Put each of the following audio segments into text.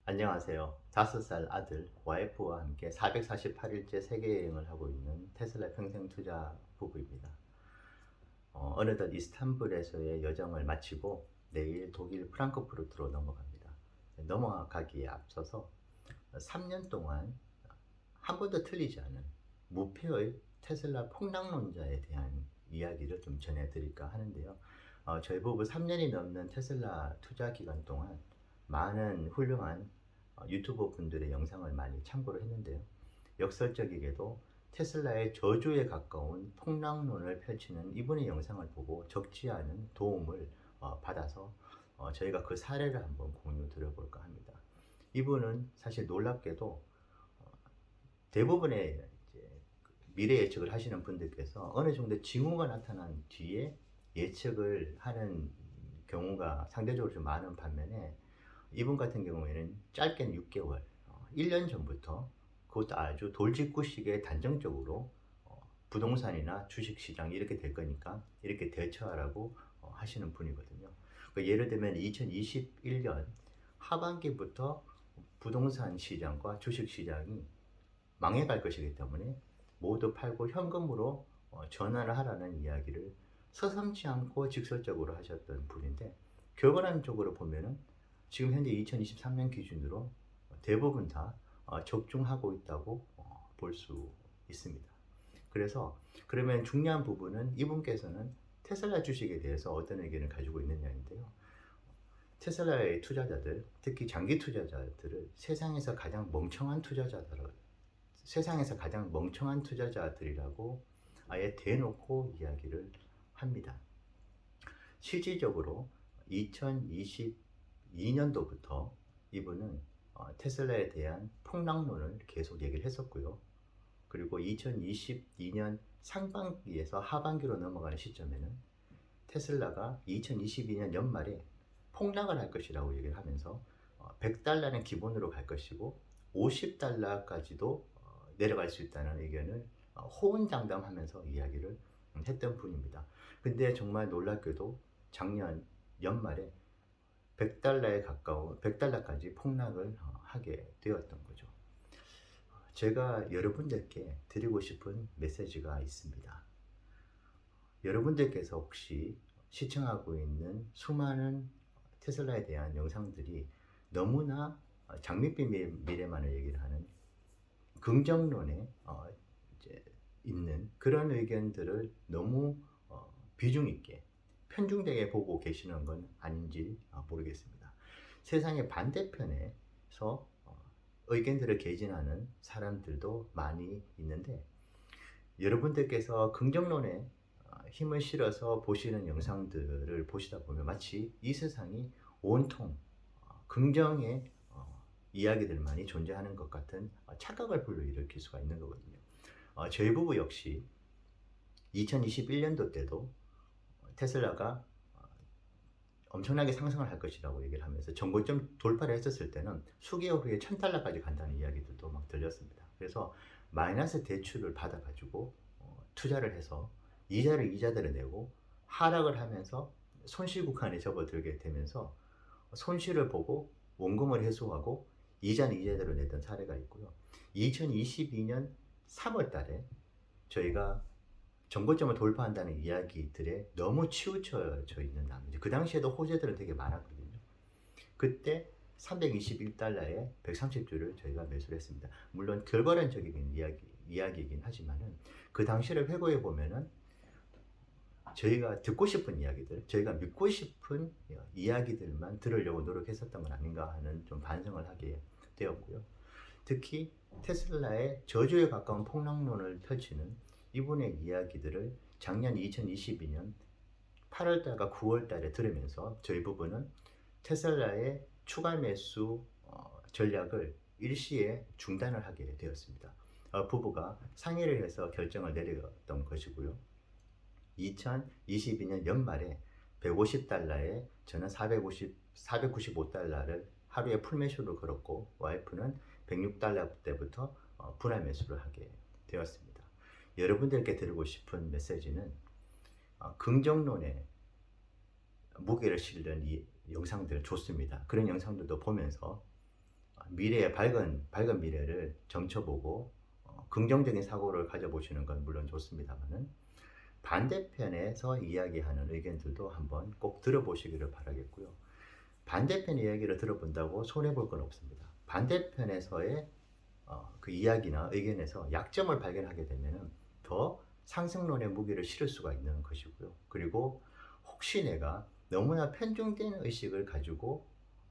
안녕하세요. 5살 아들 와이프와 함께 448일째 세계 여행을 하고 있는 테슬라 평생 투자 부부입니다. 어느덧 이스탄불에서의 여정을 마치고 내일 독일 프랑크푸르트로 넘어갑니다. 넘어가기에 앞서서 3년 동안 한 번도 틀리지 않은 무패의 테슬라 폭락론자에 대한 이야기를 좀 전해드릴까 하는데요. 저희 부부 3년이 넘는 테슬라 투자 기간 동안 많은 훌륭한 유튜버 분들의 영상을 많이 참고를 했는데요. 역설적이게도 테슬라의 저주에 가까운 폭락론을 펼치는 이분의 영상을 보고 적지 않은 도움을 받아서 저희가 그 사례를 한번 공유 드려볼까 합니다. 이분은 사실 놀랍게도 대부분의 이제 미래 예측을 하시는 분들께서 어느 정도 징후가 나타난 뒤에 예측을 하는 경우가 상대적으로 좀 많은 반면에 이분 같은 경우에는 짧게는 6개월, 1년 전부터 그것도 아주 돌직구식의 단정적으로 부동산이나 주식시장 이렇게 될 거니까 이렇게 대처하라고 하시는 분이거든요. 그러니까 예를 들면 2021년 하반기부터 부동산 시장과 주식시장이 망해갈 것이기 때문에 모두 팔고 현금으로 전환을 하라는 이야기를 서슴지 않고 직설적으로 하셨던 분인데 결과론적으로 보면은 지금 현재 2023년 기준으로 대부분 다 적중하고 있다고 볼 수 있습니다. 그래서 그러면 중요한 부분은 이분께서는 테슬라 주식에 대해서 어떤 의견을 가지고 있느냐인데요. 테슬라의 투자자들, 특히 장기 투자자들을 세상에서 가장 멍청한 투자자들이라고 아예 대놓고 이야기를 합니다. 실질적으로 2022년도부터 이분은 테슬라에 대한 폭락론을 계속 얘기를 했었고요. 그리고 2022년 상반기에서 하반기로 넘어가는 시점에는 테슬라가 2022년 연말에 폭락을 할 것이라고 얘기를 하면서 $100는 기본으로 갈 것이고 $50까지도 내려갈 수 있다는 의견을 호언장담하면서 이야기를 했던 분입니다. 근데 정말 놀랍게도 작년 연말에 $100까지 폭락을 하게 되었던 거죠. 제가 여러분들께 드리고 싶은 메시지가 있습니다. 여러분들께서 혹시 시청하고 있는 수많은 테슬라에 대한 영상들이 너무나 장밋빛 미래만을 얘기를 하는 긍정론에 이제 있는 그런 의견들을 너무 비중 있게 편중되게 보고 계시는 건 아닌지 모르겠습니다. 세상의 반대편에서 의견들을 개진하는 사람들도 많이 있는데 여러분들께서 긍정론에 힘을 실어서 보시는 영상들을 보시다 보면 마치 이 세상이 온통 긍정의 이야기들만이 존재하는 것 같은 착각을 불러일으킬 수가 있는 거거든요. 저희 부부 역시 2021년도 때도 테슬라가 엄청나게 상승을 할 것이라고 얘기를 하면서 정고점 돌파를 했었을 때는 수개월 후에 $1000까지 간다는 이야기들도 막 들렸습니다. 그래서 마이너스 대출을 받아가지고 투자를 해서 이자대로 내고 하락을 하면서 손실 구간에 접어들게 되면서 손실을 보고 원금을 회수하고 이자는 이자대로 내던 사례가 있고요. 2022년 3월 달에 저희가 정고점을 돌파한다는 이야기들에 너무 치우쳐져 있는 나머지 그 당시에도 호재들은 되게 많았거든요. 그때 $321에 130주를 저희가 매수를 했습니다. 물론 결과론적인 이야기이긴 하지만은 그 당시를 회고해 보면은 저희가 듣고 싶은 이야기들, 저희가 믿고 싶은 이야기들만 들으려고 노력했었던 건 아닌가 하는 좀 반성을 하게 되었고요. 특히 테슬라의 저주에 가까운 폭락론을 펼치는 이분의 이야기들을 작년 2022년 8월달과 9월달에 들으면서 저희 부부는 테슬라의 추가 매수 전략을 일시에 중단을 하게 되었습니다. 부부가 상의를 해서 결정을 내렸던 것이고요. 2022년 연말에 $150에 저는 $495를 하루에 풀매수로 걸었고 와이프는 $106 때부터 분할 매수를 하게 되었습니다. 여러분들께 드리고 싶은 메시지는 긍정론에 무게를 실는 이 영상들 좋습니다. 그런 영상들도 보면서 미래의 밝은 미래를 점쳐보고 긍정적인 사고를 가져보시는 건 물론 좋습니다만은 반대편에서 이야기하는 의견들도 한번 꼭 들어보시기를 바라겠고요. 반대편 이야기를 들어본다고 손해볼 건 없습니다. 반대편에서의 그 이야기나 의견에서 약점을 발견하게 되면 더 상승론의 무게를 실을 수가 있는 것이고요. 그리고 혹시 내가 너무나 편중된 의식을 가지고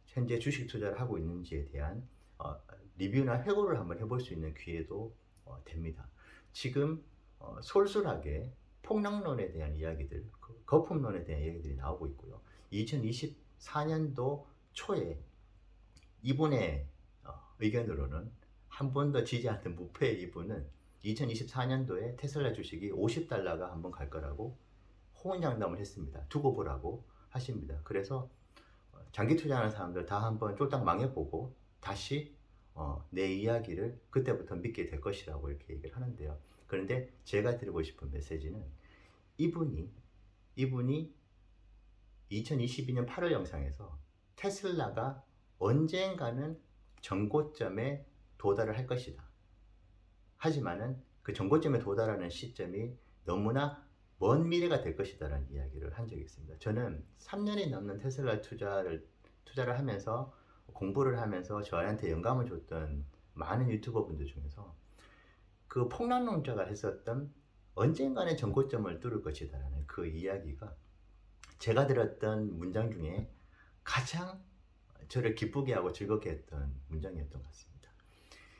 현재 주식 투자를 하고 있는지에 대한 리뷰나 회고를 한번 해볼 수 있는 기회도 됩니다. 지금 솔솔하게 폭락론에 대한 이야기들, 거품론에 대한 이야기들이 나오고 있고요. 2024년도 초에 이분의 의견으로는 한 번도 지지 않는 무패의 이분은 2024년도에 테슬라 주식이 $50가 한번 갈 거라고 호언장담을 했습니다. 두고 보라고 하십니다. 그래서 장기 투자하는 사람들 다 한번 쫄딱 망해보고 다시 내 이야기를 그때부터 믿게 될 것이라고 이렇게 얘기를 하는데요. 그런데 제가 드리고 싶은 메시지는 이분이 2022년 8월 영상에서 테슬라가 언젠가는 정고점에 도달을 할 것이다. 하지만은 그 정고점에 도달하는 시점이 너무나 먼 미래가 될 것이다 라는 이야기를 한 적이 있습니다. 저는 3년이 넘는 테슬라 투자를 하면서 공부를 하면서 저한테 영감을 줬던 많은 유튜버 분들 중에서 그 폭락론자가 했었던 언젠가는 정고점을 뚫을 것이다 라는 그 이야기가 제가 들었던 문장 중에 가장 저를 기쁘게 하고 즐겁게 했던 문장이었던 것 같습니다.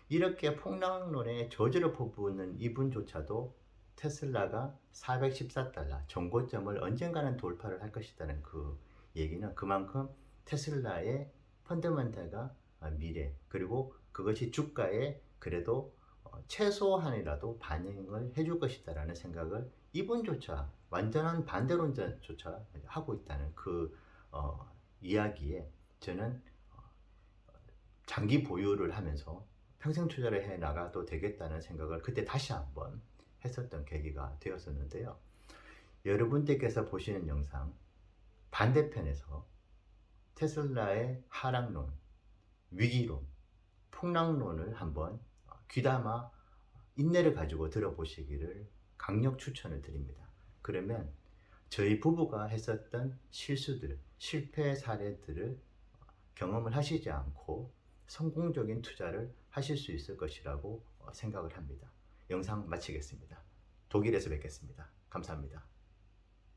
이렇게 폭락론에 저주를 퍼붓는 이분조차도 테슬라가 $414 정고점을 언젠가는 돌파를 할 것이라는 그 얘기는 그만큼 테슬라의 펀더멘탈과 미래 그리고 그것이 주가에 그래도 최소한이라도 반영을 해줄 것이다라는 생각을 이분조차 완전한 반대론자조차 하고 있다는 그 이야기에 저는 장기 보유를 하면서 평생 투자를 해 나가도 되겠다는 생각을 그때 다시 한번 했었던 계기가 되었었는데요. 여러분들께서 보시는 영상 반대편에서 테슬라의 하락론, 위기론, 폭락론을 한번 귀담아 인내를 가지고 들어보시기를 강력 추천을 드립니다. 그러면 저희 부부가 했었던 실수들, 실패 사례들을 경험을 하시지 않고 성공적인 투자를 하실 수 있을 것이라고 생각을 합니다. 영상 마치겠습니다. 독일에서 뵙겠습니다. 감사합니다.